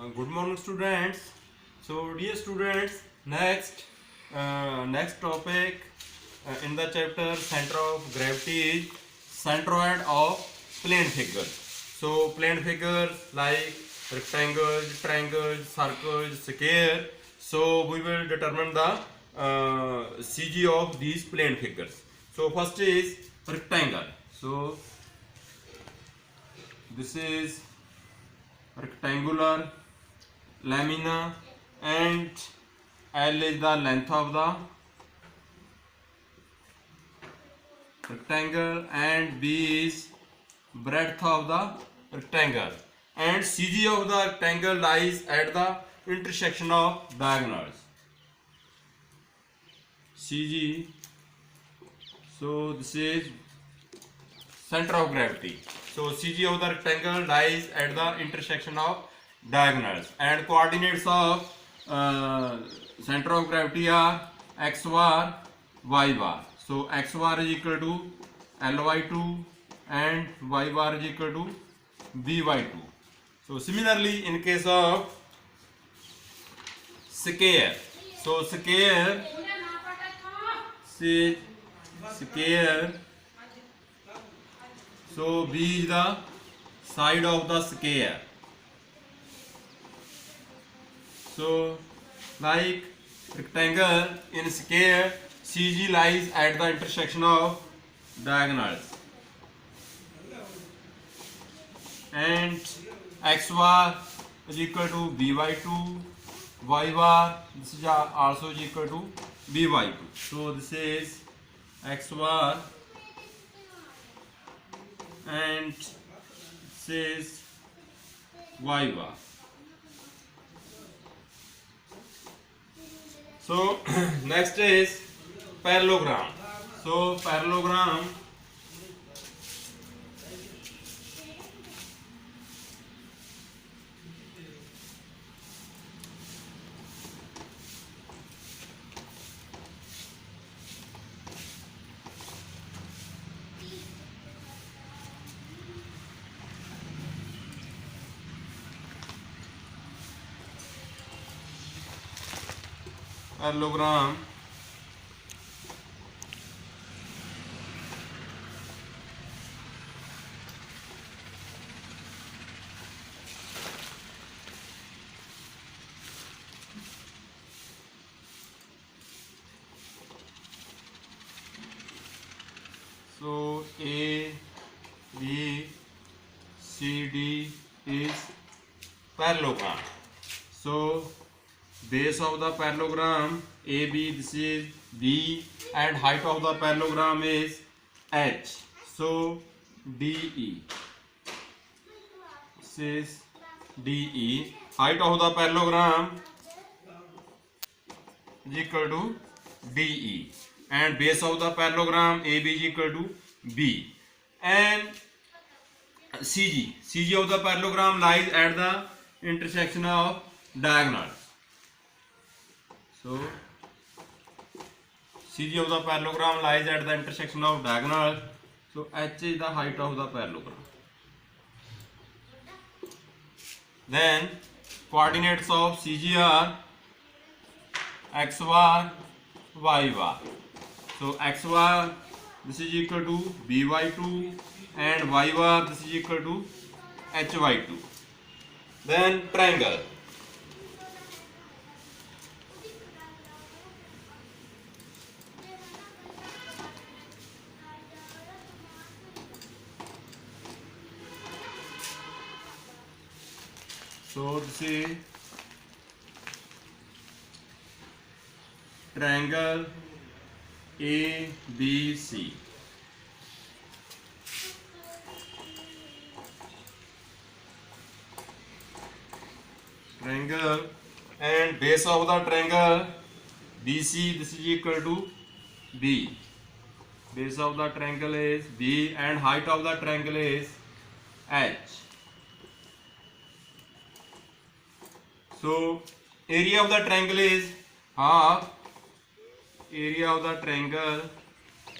Good morning, students. So, dear students, next topic in the chapter center of gravity is centroid of plane figures. So, plane figures like rectangles, triangles, circles, square. So, we will determine the CG of these plane figures. So, first is rectangle. So, this is rectangular lamina, and L is the length of the rectangle and B is breadth of the rectangle, and CG of the rectangle lies at the intersection of diagonals. CG, so this is center of gravity. So CG of the rectangle lies at the intersection of diagonals, and coordinates of center of gravity are x bar, y bar. So x bar is equal to Ly2 and y bar is equal to By2. So similarly in case of square, so square is square. So B is the side of the square. So like rectangle in square, CG lies at the intersection of diagonals, and x bar is equal to By2, y bar this is also is equal to By2. So this is x bar and this is y bar. So next is parallelogram. So parallelogram, parallelogram so A, B, C, D is parallelogram. So base of the parallelogram AB, this is B, and height of the parallelogram is H. So DE, this is DE. Height of the parallelogram is equal to DE, and base of the parallelogram AB is equal to B, and CG of the parallelogram lies at the intersection of diagonals. So CG of the parallelogram lies at the intersection of diagonals. So H is the height of the parallelogram. Then coordinates of CG are x bar, y bar. So x bar this is equal to By2 and y bar this is equal to Hy2. Then triangle. So this is triangle ABC. Triangle, and base of the triangle BC this is equal to B. Base of the triangle is B and height of the triangle is H. So area of the triangle is half. Area of the triangle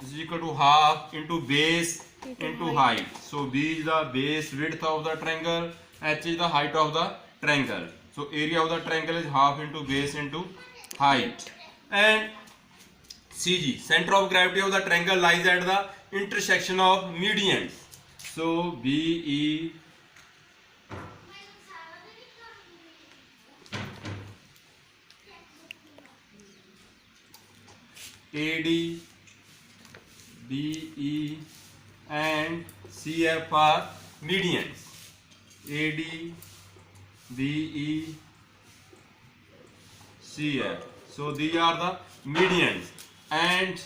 is equal to half into base into height. So B is the base width of the triangle, H is the height of the triangle. So area of the triangle is half into base into height. And CG, center of gravity of the triangle lies at the intersection of medians. So BE AD, BE and CF are medians. AD, BE, CF. So these are the medians. And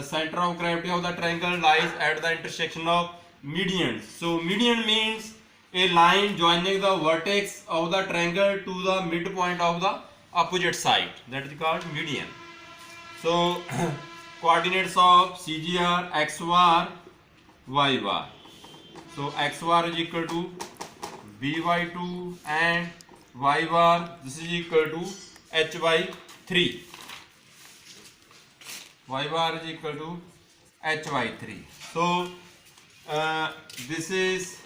center of gravity of the triangle lies at the intersection of medians. So median means a line joining the vertex of the triangle to the midpoint of the opposite side. That is called median. So coordinates of CG are x bar, y bar. So x bar is equal to b by 2 and y bar this is equal to h by 3. Y bar is equal to h by 3. So this is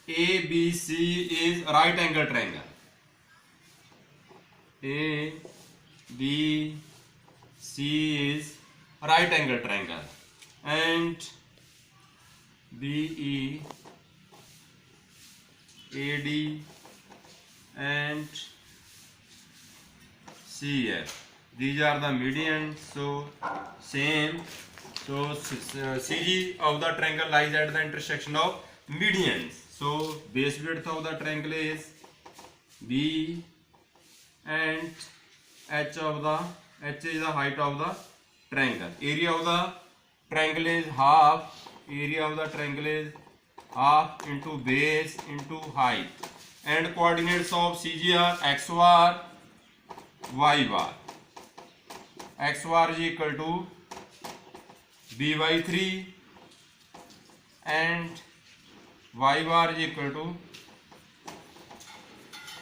ABC is right angle triangle. A B C is right angle triangle and BE AD and CF, these are the medians. So same. So CG of the triangle lies at the intersection of medians. So base width of the triangle is B and H is the height of the triangle. Area of the triangle is half. Area of the triangle is half into base into height. And coordinates of CG are x bar, y bar. X bar is equal to b by 3 and y bar is equal to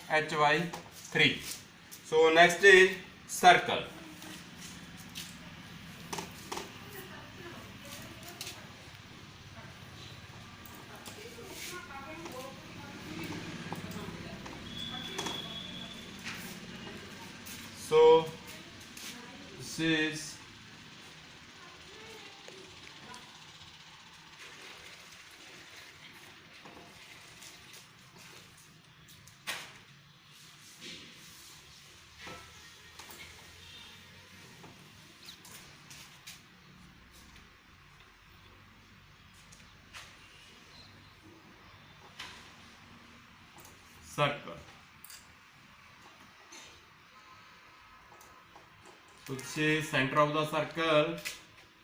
h by 3. So next is circle. So this is circle. So this is center of the circle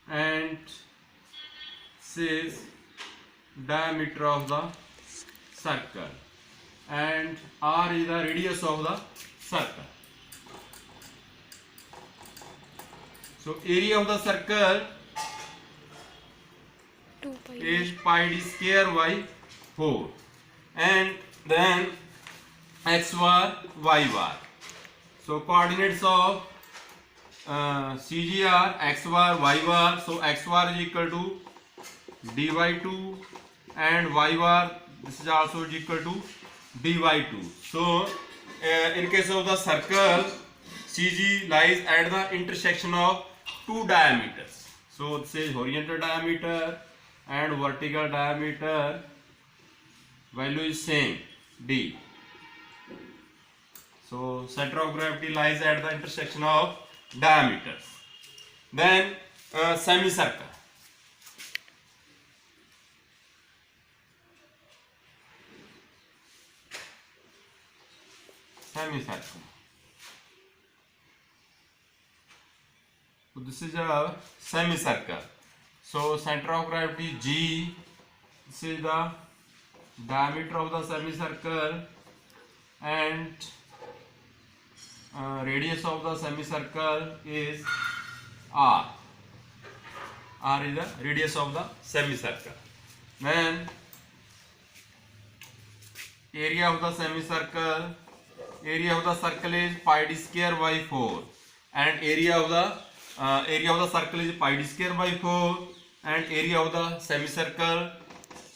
and this is diameter of the circle and R is the radius of the circle. So area of the circle is pi d square by 4 and then x bar, y bar. So coordinates of CG are x bar, y bar. So x bar is equal to d by 2 and y bar this is also equal to d by 2. So in case of the circle, CG lies at the intersection of two diameters. So this is horizontal diameter and vertical diameter. Value is same, d. So center of gravity lies at the intersection of diameters. Then semicircle. Semicircle. So this is a semicircle. So center of gravity G. This is the diameter of the semicircle and radius of the semicircle is R. R is the radius of the semicircle. Then area of the semicircle, area of the circle is pi d square by 4 and area of the circle is pi d square by 4 and area of the semicircle,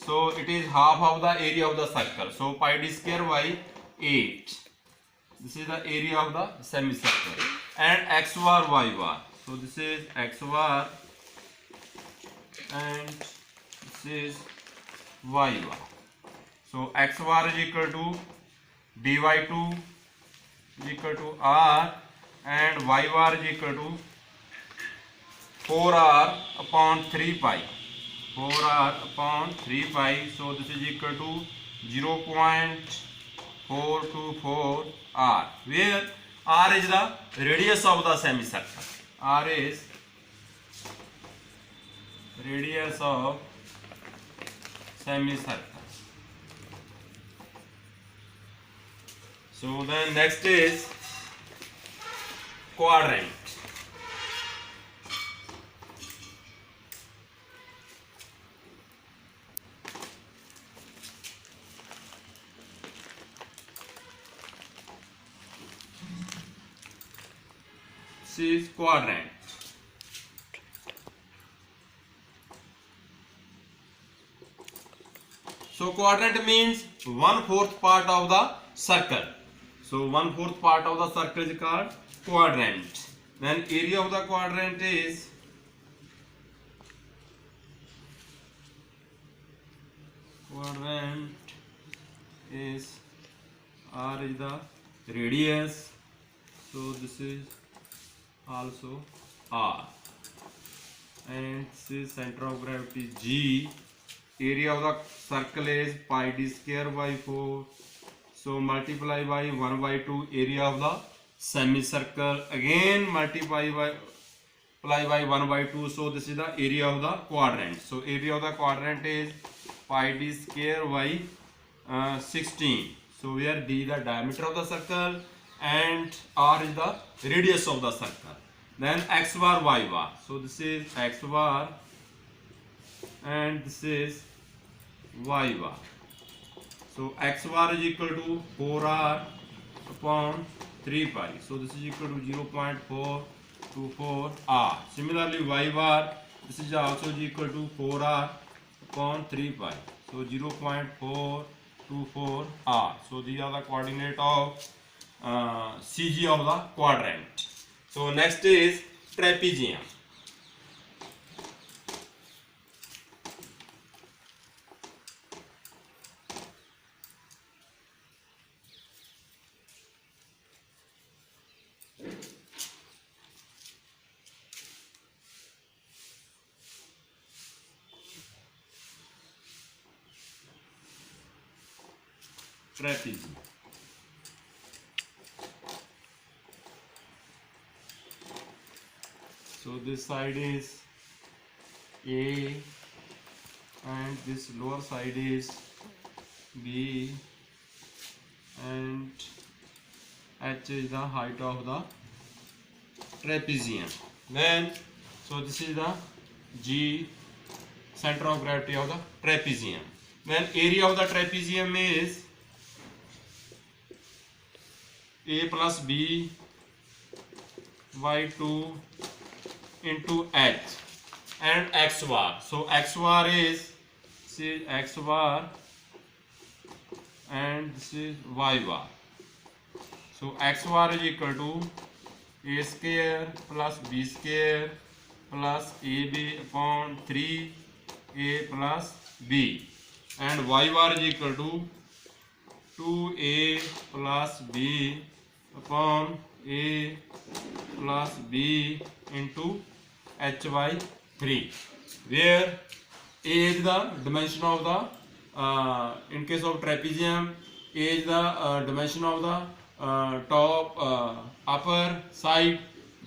so it is half of the area of the circle. So pi d square by 8. This is the area of the semicircle. And x var, y var. So this is x var and this is y var. So x var is equal to dy2 is equal to r and y var is equal to 4r upon 3 pi. 4r upon 3 pi. So this is equal to 0.424 r, where r is the radius of the semicircle. R is radius of semicircle. So then next is quadrant. This is quadrant. So quadrant means 1/4 part of the circle. So 1/4 part of the circle is called quadrant. Then area of the quadrant is r is the radius. So this is also r, and this is center of gravity G. Area of the circle is pi d square by 4. So multiply by 1 by 2 area of the semicircle. Again multiply by 1 by 2. So this is the area of the quadrant. So area of the quadrant is pi d square by 16. So where d is the diameter of the circle and r is the radius of the circle. Then x var, y var. So this is x var and this is y var. So x var is equal to 4r upon 3 pi. So this is equal to 0.424 r. Similarly y var, this is also equal to 4r upon 3 pi. So 0.424 r. So these are the coordinate of CG of the quadrant. So next is trapezium. Trapezium. So this side is A and this lower side is B and H is the height of the trapezium. Then so this is the G, center of gravity of the trapezium. Then area of the trapezium is A plus B by 2 into H and x var. So x var is, say x var and this is y var. So x var is equal to a square plus b square plus ab upon 3a plus b, and y var is equal to 2a plus b upon a plus b into h by 3, where a is the dimension of the in case of trapezium, a is the dimension of the top upper side,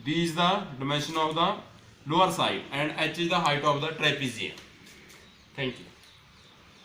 b is the dimension of the lower side, and h is the height of the trapezium. Thank you.